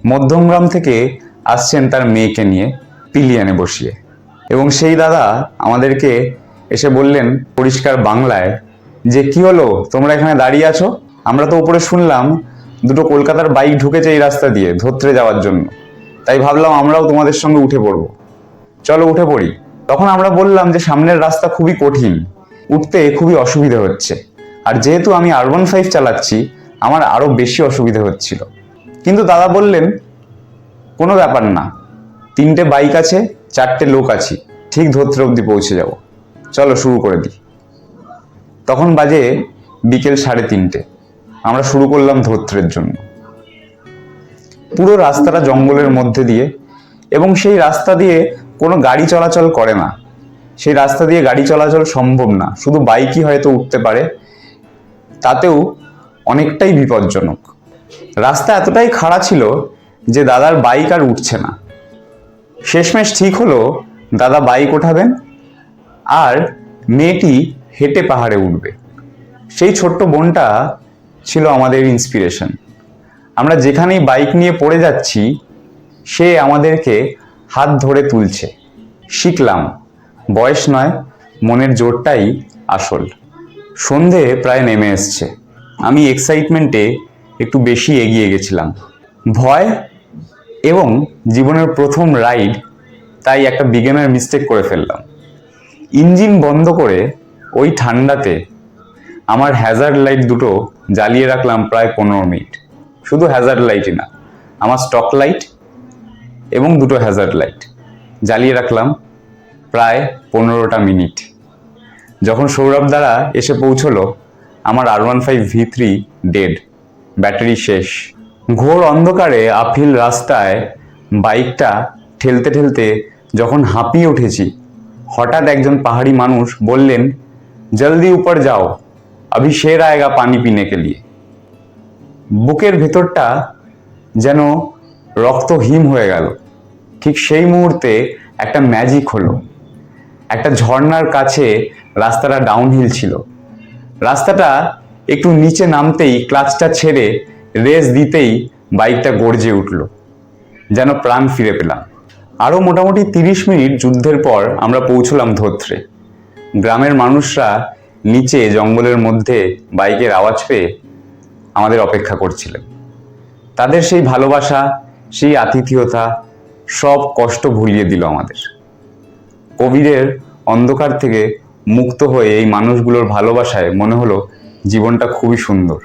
মধ্যমগ্রাম থেকে আসছেন তার মেয়েকে নিয়ে পিলিয়নে বসিয়ে। এবং সেই দাদা আমাদেরকে এসে বললেন পরিষ্কার বাংলায় যে কি হলো, তোমরা এখানে দাঁড়িয়ে আছো? আমরা তো উপরে শুনলাম দুটো কলকাতার বাইক ঢুকেছে এই রাস্তা দিয়ে ধত্রে যাওয়ার জন্য, তাই ভাবলাম আমরাও তোমাদের সঙ্গে উঠে পড়বো, চলো উঠে পড়ি। তখন আমরা বললাম যে সামনের রাস্তা খুবই কঠিন, উঠতে খুবই অসুবিধা হচ্ছে, আর যেহেতু আমি R15 চালাচ্ছি আমার আরো বেশি অসুবিধা হচ্ছিল। কিন্তু দাদা বললেন কোনো ব্যাপার না, 3টে বাইক আছে, 4টে লোক আছি, ঠিক ধত্রে অবধি পৌঁছে যাব, চলো শুরু করে দিই। তখন বাজে বিকেল 3:30, আমরা শুরু করলাম ধত্রের জন্য। পুরো রাস্তাটা জঙ্গলের মধ্যে দিয়ে, এবং সেই রাস্তা দিয়ে কোনো গাড়ি চলাচল করে না। সেই রাস্তা দিয়ে গাড়ি চলাচল সম্ভব না, শুধু বাইকই হয়তো উঠতে পারে, তাতেও অনেকটাই বিপজ্জনক। রাস্তা এতটাই খাড়া ছিল যে দাদার বাইক আর উঠছে না। শেষমেশ ঠিক হলো দাদা বাইক ওঠাবেন আর মেয়েটি হেঁটে পাহাড়ে উঠবে। সেই ছোট্ট বোনটা ছিল আমাদের ইন্সপিরেশন। আমরা যেখানেই বাইক নিয়ে পড়ে যাচ্ছি সে আমাদেরকে হাত ধরে তুলছে। শিখলাম বয়স নয়, মনের জোরটাই আসল। সন্ধে প্রায় নেমে এসছে, আমি এক্সাইটমেন্টে একটু বেশি এগিয়ে গেছিলাম। ভয় এবং জীবনের প্রথম রাইড, তাই একটা বিগিনার মিস্টেক করে ফেললাম। ইঞ্জিন বন্ধ করে ওই ঠান্ডাতে আমার হ্যাজার্ড লাইট দুটো জ্বালিয়ে রাখলাম প্রায় 15 মিনিট। শুধু হ্যাজার্ড লাইটই না, আমার স্টক লাইট এবং দুটো হ্যাজার্ড লাইট জ্বালিয়ে রাখলাম প্রায় 15টা মিনিট। যখন সৌরভ দ্বারা এসে পৌঁছলো আমার R15 V3 ডেড, ব্যাটারি শেষ। ঘোর অন্ধকারে আপহিল রাস্তায় বাইকটা ঠেলতে ঠেলতে যখন হাঁপিয়ে উঠেছি, হঠাৎ একজন পাহাড়ি মানুষ বললেন, জলদি উপর যাও, अभी शेर आएगा पानी पीने के लिए। বুকের ভেতরটা যেন রক্তহীন হয়ে গেল। ঠিক সেই মুহূর্তে একটা ম্যাজিক হলো। একটা ঝর্ণার কাছে রাস্তাটা ডাউনহিল ছিল। রাস্তাটা একটু নিচে নামতেই ক্লাচটা ছেড়ে রেস দিতেই বাইকটা গর্জে উঠল, যেন প্রাণ ফিরে পেলাম। আরও মোটামুটি 30 মিনিট যুদ্ধের পর আমরা পৌঁছলাম ধত্রে। গ্রামের মানুষরা নিচে জঙ্গলের মধ্যে বাইকের আওয়াজ পেয়ে আমাদের অপেক্ষা করছিলেন। তাদের সেই ভালোবাসা, সেই আতিথেয়তা সব কষ্ট ভুলিয়ে দিল আমাদের। কোভিডের অন্ধকার থেকে মুক্ত হয়ে এই মানুষগুলোর ভালোবাসায় মনে হলো জীবনটা খুবই সুন্দর।